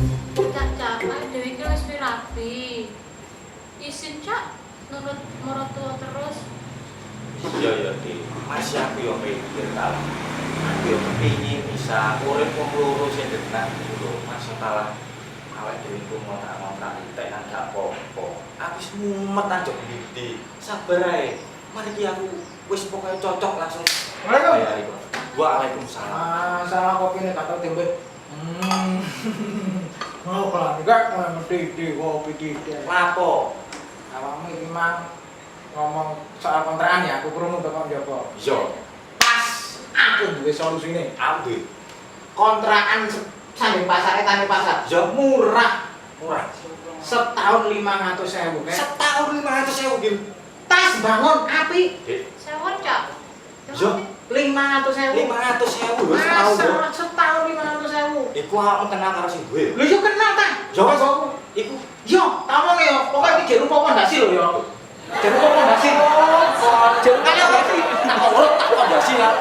Cak, ae dhewe iki wis rapi. Isin Cak, nurut maratuwa terus. Iya ya Dik, masih aku yo mikir ta. Aku yo kepengin bisa urip wong loro sing denak lho, masa kalah awake dhewe ku ngontrak-ngontrak entek nang gak apa-apa. Aku wis mumet anjuk ndi. Sabar ae. Mari ki aku wis pokoke cocok langsung. Waalaikumsalam. Waalaikumsalam. Sama kopi ini tak tahu tempe. Mau kalau enggak ngerti di kopi tidak. Lapo? Awakmu iki mang ngomong soal kontrakan ya, aku krungu kok njogo. Yo, Pas aku duwe solusine. ambil. Kontrakan sambil pasare tanpa pasar. Yo Murah. murah. Setahun 500.000 kan. Setahun 500.000 Gil. Tas bangun api Dik, Sewon Cak. Yo. 500.000. 500.000 lho setahun. Yo. Masa setahun 500.000. Iku awakmu kenal karo sing duwe. Lho yo kenal ta? Yo. Aku. Iku Yo, tamong yo. Pokoke iki jero pondasi lho yo. Jero pondasi. Jero kaya apa sih? Tak kok tak pondasi lah.